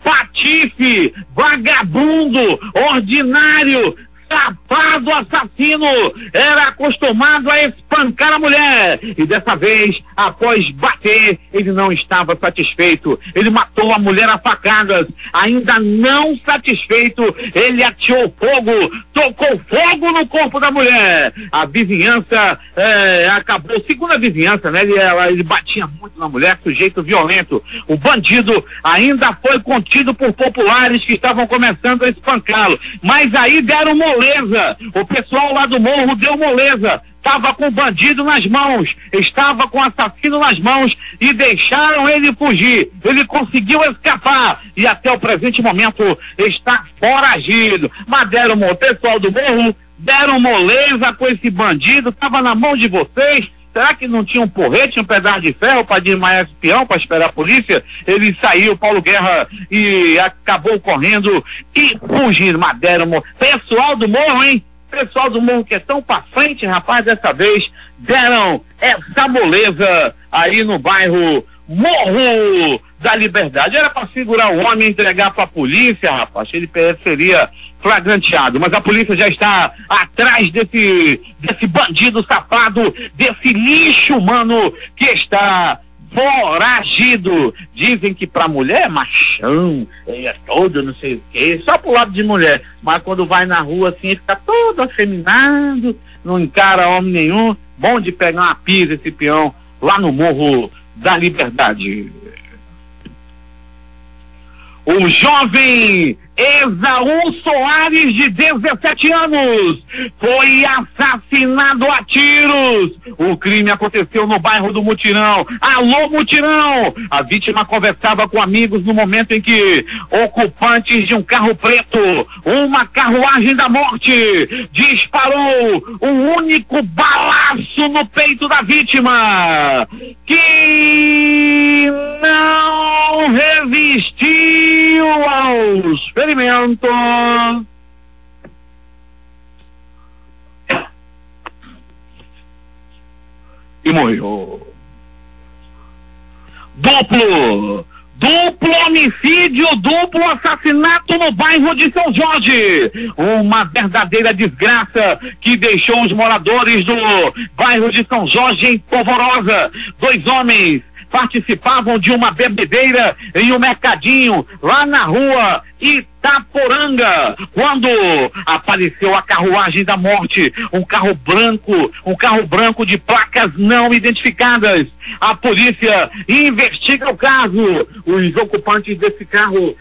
D: patife, vagabundo, ordinário, safado assassino era acostumado a espancar a mulher, e dessa vez, após bater, ele não estava satisfeito. Ele matou a mulher a facadas. Ainda não satisfeito, ele ateou fogo, tocou fogo no corpo da mulher. A vizinhança acabou, segundo a vizinhança, né, ele batia muito na mulher, sujeito violento. O bandido ainda foi contido por populares que estavam começando a espancá-lo, mas aí deram moleza. O pessoal lá do morro deu moleza. Estava com o bandido nas mãos, estava com o assassino nas mãos, e deixaram ele fugir. Ele conseguiu escapar e até o presente momento está foragido. Mas o pessoal do morro deram moleza com esse bandido. Estava na mão de vocês. Será que não tinha um porrete, um pedaço de ferro para desmaiar esse peão, para esperar a polícia? Ele saiu, Paulo Guerra, e acabou correndo e fugindo. Mas pessoal do morro, hein? Pessoal do morro que é tão pra frente, rapaz, dessa vez deram essa moleza aí no bairro Morro da Liberdade. Era para segurar o homem e entregar pra polícia, rapaz. Ele seria flagranteado, mas a polícia já está atrás desse bandido safado, desse lixo humano que está foragido. Dizem que pra mulher é machão, é todo não sei o que, só pro lado de mulher, mas quando vai na rua assim, ele fica todo afeminado, não encara homem nenhum. Bom de pegar uma pisa esse peão lá no Morro da Liberdade. O jovem Esaú Soares, de 17 anos, foi assassinado a tiros. O crime aconteceu no bairro do Mutirão. Alô, Mutirão! A vítima conversava com amigos no momento em que ocupantes de um carro preto, uma carruagem da morte, disparou um único balaço no peito da vítima, que não resistiu aos ferimentos e morreu. Duplo homicídio, duplo assassinato no bairro de São Jorge. Uma verdadeira desgraça que deixou os moradores do bairro de São Jorge em polvorosa. 2 homens participavam de uma bebedeira em um mercadinho lá na rua Itaporanga, quando apareceu a carruagem da morte, um carro branco de placas não identificadas. A polícia investiga o caso. Os ocupantes desse carro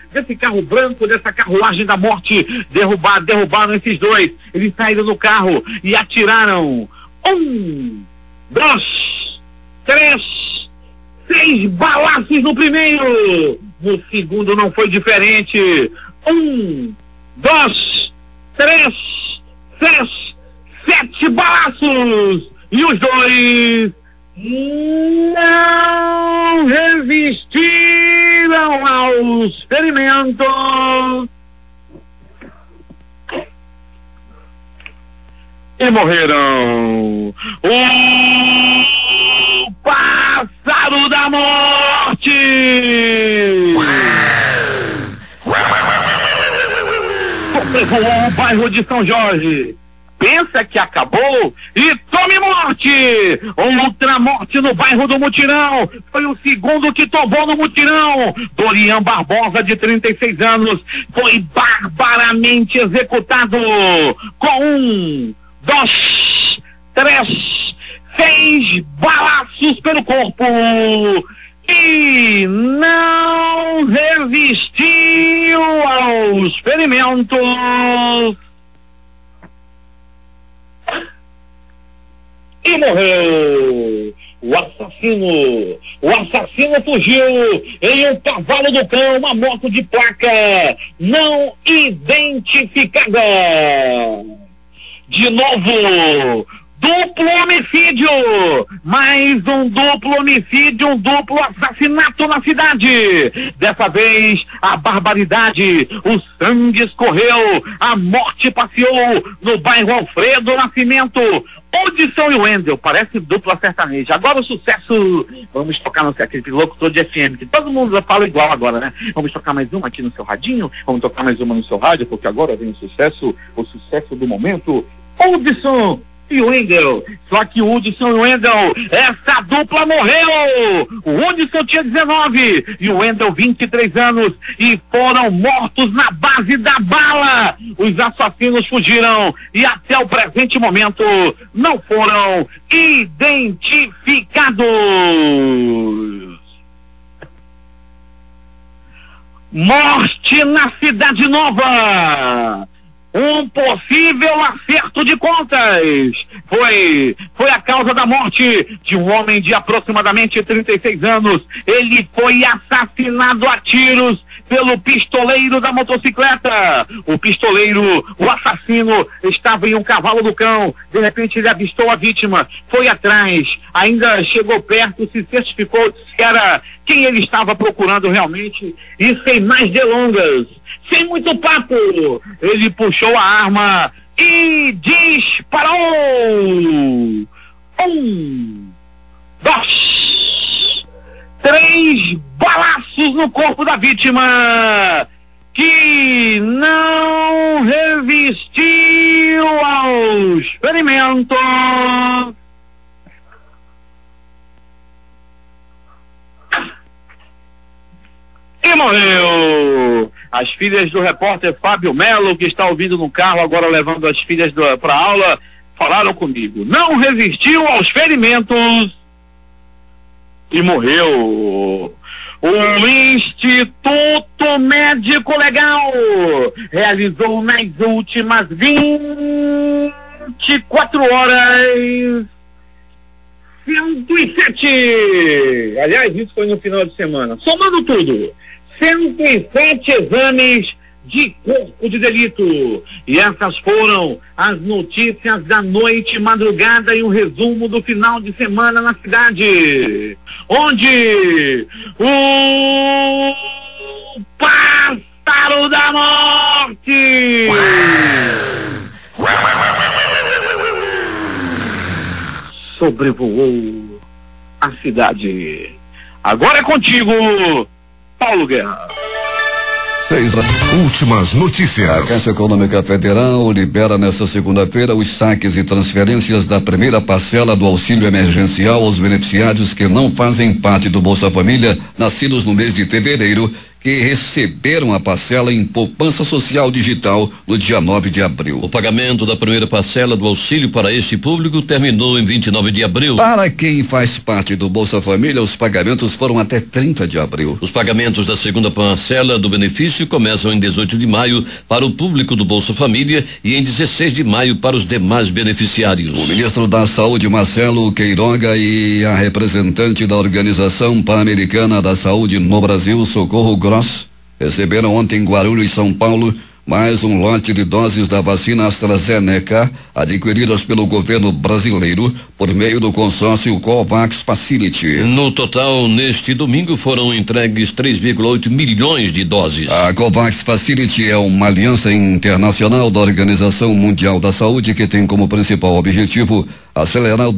D: branco, dessa carruagem da morte, derrubaram esses 2. Eles saíram do carro e atiraram 1, 2, 3, 6 balaços no primeiro. No segundo não foi diferente. 1, 2, 3, 7 balaços. E os 2 não resistiram aos ferimentos e morreram. O pássaro da morte sobrevoou o bairro de São Jorge. Pensa que acabou e tome morte! Outra morte no bairro do Mutirão. Foi o segundo que tombou no Mutirão. Dorian Barbosa, de 36 anos, foi barbaramente executado com 1, 2, 3, 6 balaços pelo corpo e não resistiu aos ferimentos e morreu. O assassino fugiu em um cavalo do cão, uma moto de placa não identificada. De novo, duplo homicídio, mais um duplo homicídio, um duplo assassinato na cidade. Dessa vez, a barbaridade, o sangue escorreu, a morte passeou no bairro Alfredo Nascimento. Hudson e Wendel, parece dupla sertaneja. Agora o sucesso, vamos tocar no aquele locutor de FM, que todo mundo fala igual agora, né? Vamos tocar mais uma aqui no seu radinho, vamos tocar mais uma no seu rádio, porque agora vem o sucesso do momento. Hudson e Wendel. Só que o Hudson e o Wendel, essa dupla morreu. O Hudson tinha 19 e o Wendel 23 anos e foram mortos na base da bala. Os assassinos fugiram e até o presente momento não foram identificados. Morte na Cidade Nova. Um possível acerto de contas. Foi a causa da morte de um homem de aproximadamente 36 anos. Ele foi assassinado a tiros pelo pistoleiro da motocicleta. O assassino estava em um cavalo do cão. De repente ele avistou a vítima, foi atrás, ainda chegou perto, se certificou se era quem ele estava procurando realmente. E sem mais delongas, sem muito papo, ele puxou a arma e disparou. 1, 2, 3 balaços no corpo da vítima, que não resistiu aos ferimentos e morreu. As filhas do repórter Fábio Melo, que está ouvindo no carro agora levando as filhas para aula, falaram comigo. Não resistiu aos ferimentos e morreu. O Instituto Médico Legal realizou nas últimas 24 horas 107. Aliás, isso foi no final de semana. Somando tudo, 107 exames de corpo de delito. E essas foram as notícias da noite, madrugada e um resumo do final de semana na cidade, onde o pássaro da morte sobrevoou a cidade. Agora é contigo, Paulo Guerra.
H: Últimas notícias.
A: A Caixa Econômica Federal libera nesta segunda-feira os saques e transferências da primeira parcela do auxílio emergencial aos beneficiários que não fazem parte do Bolsa Família, nascidos no mês de fevereiro, que receberam a parcela em poupança social digital no dia 9 de abril.
B: O pagamento da primeira parcela do auxílio para este público terminou em 29 de abril.
A: Para quem faz parte do Bolsa Família, os pagamentos foram até 30 de abril.
B: Os pagamentos da segunda parcela do benefício começam em 18 de maio para o público do Bolsa Família e em 16 de maio para os demais beneficiários.
A: O ministro da Saúde, Marcelo Queiroga, e a representante da Organização Pan-Americana da Saúde no Brasil, Socorro Gross, receberam ontem em Guarulhos, São Paulo, mais um lote de doses da vacina AstraZeneca adquiridas pelo governo brasileiro por meio do consórcio COVAX Facility.
B: No total, neste domingo foram entregues 3,8 milhões de doses.
A: A COVAX Facility é uma aliança internacional da Organização Mundial da Saúde que tem como principal objetivo acelerar o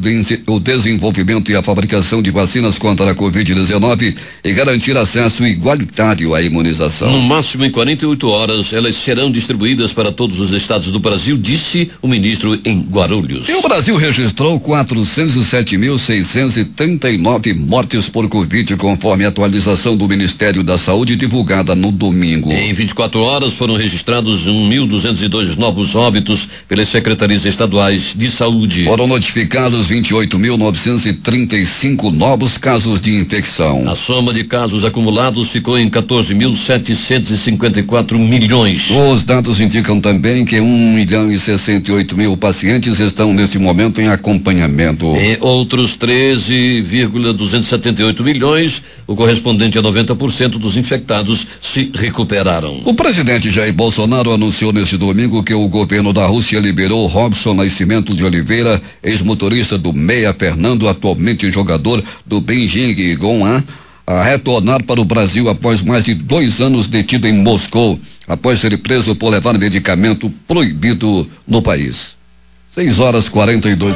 A: desenvolvimento e a fabricação de vacinas contra a Covid-19 e garantir acesso igualitário à imunização.
B: No máximo em 48 horas, elas serão distribuídas para todos os estados do Brasil, disse o ministro em Guarulhos.
A: E o Brasil registrou 407.639 mortes por Covid, conforme a atualização do Ministério da Saúde divulgada no domingo.
B: Em 24 horas foram registrados 1.202 novos óbitos pelas secretarias estaduais de saúde.
A: Foram notificados 28.935 novos casos de infecção.
B: A soma de casos acumulados ficou em 14.754 milhões.
A: Os dados indicam também que 1.068.000 pacientes estão neste momento em acompanhamento.
B: E outros 13,278 milhões, o correspondente a 90% dos infectados, se recuperaram.
A: O presidente Jair Bolsonaro anunciou neste domingo que o governo da Rússia liberou Robson Nascimento de Oliveira, ex-motorista do Meia Fernando, atualmente jogador do Beijing Goan, a retornar para o Brasil após mais de 2 anos detido em Moscou, após ser preso por levar medicamento proibido no país. 6h42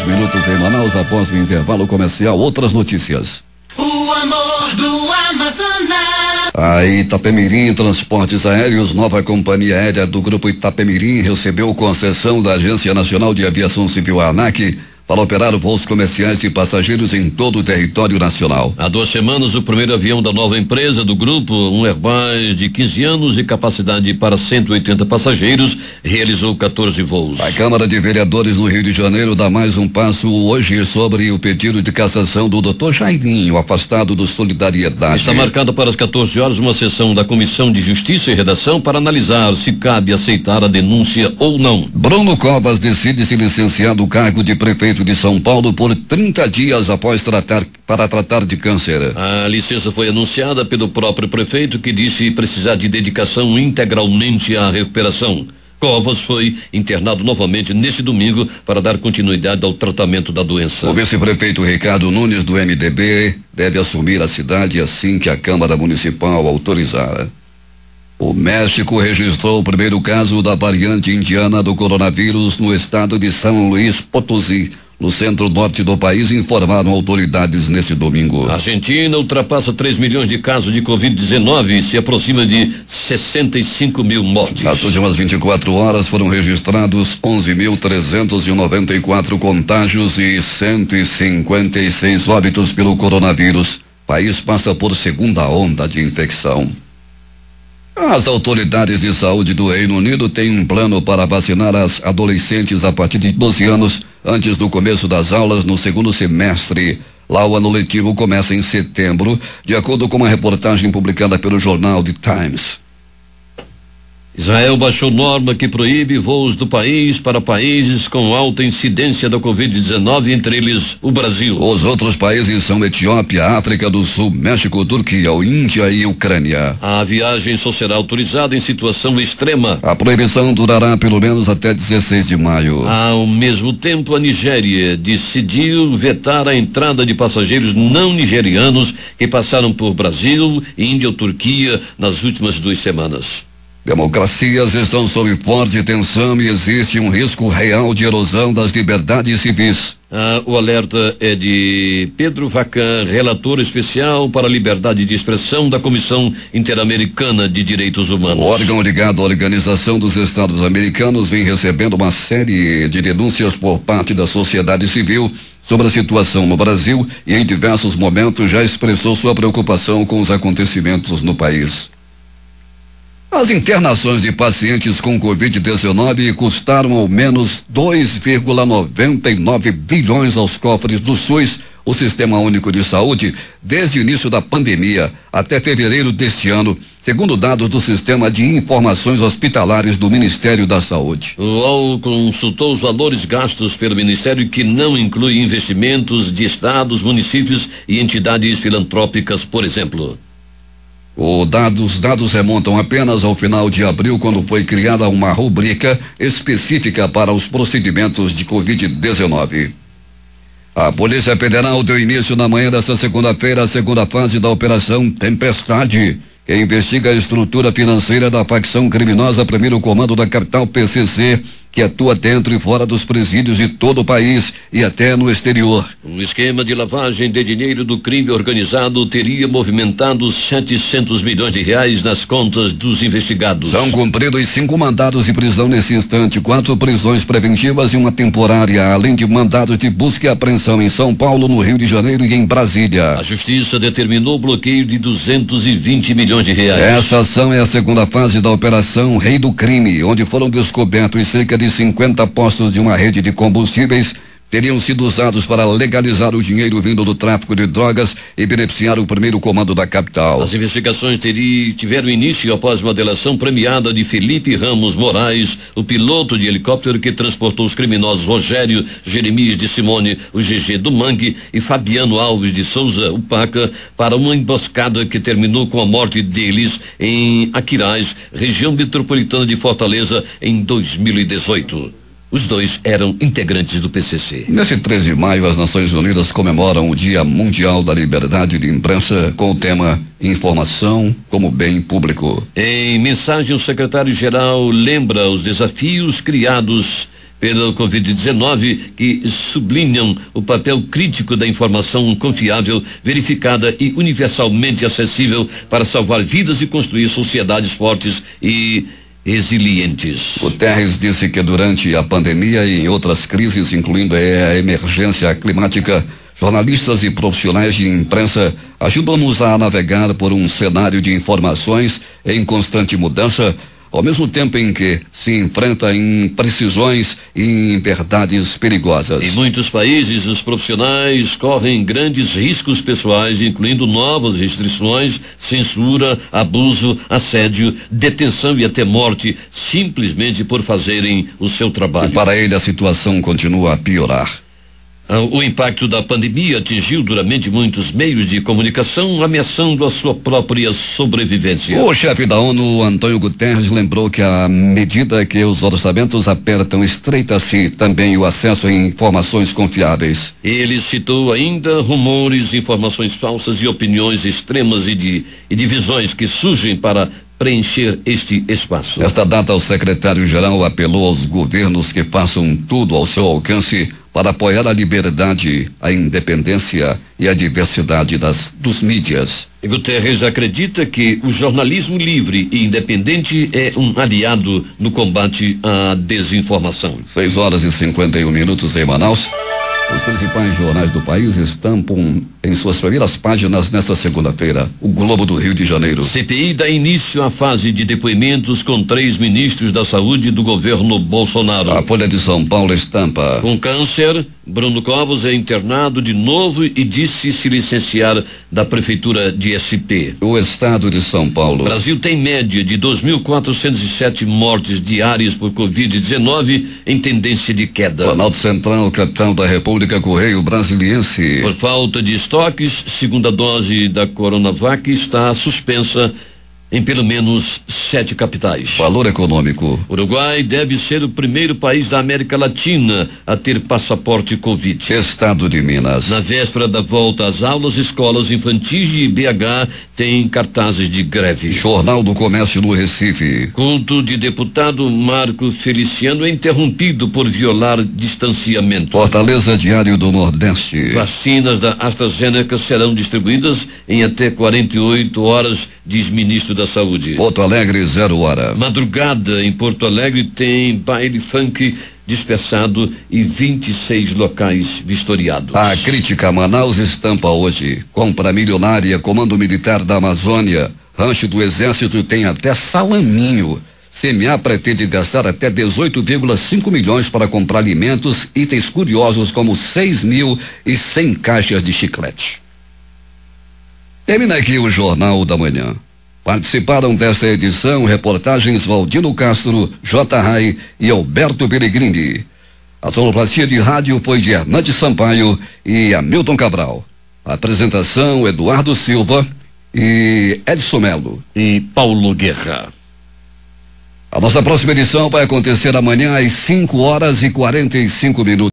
A: em Manaus, após o intervalo comercial, outras notícias.
F: O amor do Amazonas.
A: A Itapemirim Transportes Aéreos, nova companhia aérea do Grupo Itapemirim, recebeu concessão da Agência Nacional de Aviação Civil, ANAC, para operar voos comerciais de passageiros em todo o território nacional.
B: Há 2 semanas, o primeiro avião da nova empresa do grupo, um Airbus de 15 anos e capacidade para 180 passageiros, realizou 14 voos.
A: A Câmara de Vereadores no Rio de Janeiro dá mais um passo hoje sobre o pedido de cassação do Dr. Jairinho, afastado do Solidariedade.
B: Está marcada para as 14 horas uma sessão da Comissão de Justiça e Redação para analisar se cabe aceitar a denúncia ou não.
A: Bruno Covas decide se licenciar do cargo de prefeito de São Paulo por 30 dias após tratar de câncer.
B: A licença foi anunciada pelo próprio prefeito, que disse precisar de dedicação integralmente à recuperação. Covas foi internado novamente neste domingo para dar continuidade ao tratamento da doença.
A: O vice-prefeito Ricardo Nunes, do MDB, deve assumir a cidade assim que a Câmara Municipal autorizar. O México registrou o primeiro caso da variante indiana do coronavírus no estado de São Luís Potosí, no centro-norte do país, informaram autoridades neste domingo.
B: A Argentina ultrapassa 3 milhões de casos de Covid-19 e se aproxima de 65 mil mortes.
A: Nas últimas 24 horas foram registrados 11.394 contágios e 156 óbitos pelo coronavírus. O país passa por segunda onda de infecção. As autoridades de saúde do Reino Unido têm um plano para vacinar as adolescentes a partir de 12 anos antes do começo das aulas no segundo semestre. Lá o ano letivo começa em setembro, de acordo com uma reportagem publicada pelo jornal The Times.
B: Israel baixou norma que proíbe voos do país para países com alta incidência da Covid-19, entre eles o Brasil.
A: Os outros países são Etiópia, África do Sul, México, Turquia, Índia e Ucrânia.
B: A viagem só será autorizada em situação extrema.
A: A proibição durará pelo menos até 16 de maio.
B: Ao mesmo tempo, a Nigéria decidiu vetar a entrada de passageiros não nigerianos que passaram por Brasil, Índia ou Turquia nas últimas 2 semanas.
A: Democracias estão sob forte tensão e existe um risco real de erosão das liberdades civis.
B: O alerta é de Pedro Vacan, relator especial para a liberdade de expressão da Comissão Interamericana de Direitos Humanos.
A: O órgão ligado à Organização dos Estados Americanos vem recebendo uma série de denúncias por parte da sociedade civil sobre a situação no Brasil e em diversos momentos já expressou sua preocupação com os acontecimentos no país. As internações de pacientes com Covid-19 custaram ao menos 2,99 bilhões aos cofres do SUS, o Sistema Único de Saúde, desde o início da pandemia até fevereiro deste ano, segundo dados do Sistema de Informações Hospitalares do Ministério da Saúde.
B: O UOL consultou os valores gastos pelo Ministério, que não inclui investimentos de estados, municípios e entidades filantrópicas, por exemplo.
A: Os dados remontam apenas ao final de abril, quando foi criada uma rubrica específica para os procedimentos de Covid-19. A Polícia Federal deu início na manhã desta segunda-feira à segunda fase da Operação Tempestade, que investiga a estrutura financeira da facção criminosa Primeiro Comando da capital PCC, que atua dentro e fora dos presídios de todo o país e até no exterior.
B: Um esquema de lavagem de dinheiro do crime organizado teria movimentado 700 milhões de reais nas contas dos investigados.
A: São cumpridos 5 mandados de prisão nesse instante, 4 prisões preventivas e uma temporária, além de mandados de busca e apreensão em São Paulo, no Rio de Janeiro e em Brasília.
B: A Justiça determinou o bloqueio de 220 milhões de reais.
A: Essa ação é a segunda fase da Operação Rei do Crime, onde foram descobertos cerca de 50 postos de uma rede de combustíveis teriam sido usados para legalizar o dinheiro vindo do tráfico de drogas e beneficiar o Primeiro Comando da capital.
B: As investigações tiveram início após uma delação premiada de Felipe Ramos Moraes, o piloto de helicóptero que transportou os criminosos Rogério Jeremias de Simone, o GG do Mangue, e Fabiano Alves de Souza, o Paca, para uma emboscada que terminou com a morte deles em Aquiraz, região metropolitana de Fortaleza, em 2018. Os dois eram integrantes do PCC.
A: Nesse 13 de maio, as Nações Unidas comemoram o Dia Mundial da Liberdade de Imprensa com o tema Informação como Bem Público.
B: Em mensagem, o secretário-geral lembra os desafios criados pela Covid-19, que sublinham o papel crítico da informação confiável, verificada e universalmente acessível para salvar vidas e construir sociedades fortes e resilientes.
A: Guterres disse que durante a pandemia e em outras crises, incluindo a emergência climática, jornalistas e profissionais de imprensa ajudam-nos a navegar por um cenário de informações em constante mudança, ao mesmo tempo em que se enfrenta imprecisões e verdades perigosas.
B: Em muitos países, os profissionais correm grandes riscos pessoais, incluindo novas restrições, censura, abuso, assédio, detenção e até morte, simplesmente por fazerem o seu trabalho.
A: E para ele a situação continua a piorar.
B: O impacto da pandemia atingiu duramente muitos meios de comunicação, ameaçando a sua própria sobrevivência.
A: O chefe da ONU, Antônio Guterres, lembrou que à medida que os orçamentos apertam, estreita-se também o acesso a informações confiáveis.
B: Ele citou ainda rumores, informações falsas e opiniões extremas e divisões que surgem para preencher este espaço.
A: Nesta data, o secretário-geral apelou aos governos que façam tudo ao seu alcance para apoiar a liberdade, a independência e a diversidade dos mídias.
B: Guterres acredita que o jornalismo livre e independente é um aliado no combate à desinformação.
A: 6h51 em Manaus. Os principais jornais do país estampam em suas primeiras páginas nesta segunda-feira o Globo do Rio de Janeiro.
B: CPI dá início à fase de depoimentos com 3 ministros da saúde do governo Bolsonaro.
A: A Folha de São Paulo estampa:
B: com câncer, Bruno Covas é internado de novo e disse se licenciar da Prefeitura de SP.
A: O estado de São Paulo.
B: O Brasil tem média de 2.407 mortes diárias por Covid-19 em tendência de queda.
A: Planalto Central, capital da República, Correio Brasiliense.
B: Por falta de estoques, segunda dose da Coronavac está suspensa em pelo menos 7 capitais.
A: Valor econômico.
B: Uruguai deve ser o primeiro país da América Latina a ter passaporte Covid.
A: Estado de Minas.
B: Na véspera da volta às aulas, escolas infantis de BH têm cartazes de greve.
A: Jornal do Comércio no Recife.
B: Culto de deputado Marco Feliciano é interrompido por violar distanciamento.
A: Fortaleza, Diário do Nordeste.
B: Vacinas da AstraZeneca serão distribuídas em até 48 horas, diz ministro da Saúde.
A: Porto Alegre, 0 hora.
B: Madrugada em Porto Alegre tem baile funk dispersado e 26 locais vistoriados.
A: A crítica. Manaus estampa hoje. Compra milionária, Comando Militar da Amazônia, Rancho do Exército tem até salaminho. CMA pretende gastar até 18,5 milhões para comprar alimentos, itens curiosos como 6.100 caixas de chiclete. Termina aqui o Jornal da Manhã. Participaram desta edição reportagens Valdino Castro, J. Rai e Alberto Pellegrini. A sonoplastia de rádio foi de Hernandes Sampaio e Hamilton Cabral. A apresentação Eduardo Silva e Edson Melo
B: e Paulo Guerra.
A: A nossa próxima edição vai acontecer amanhã às 5 horas e 45 minutos.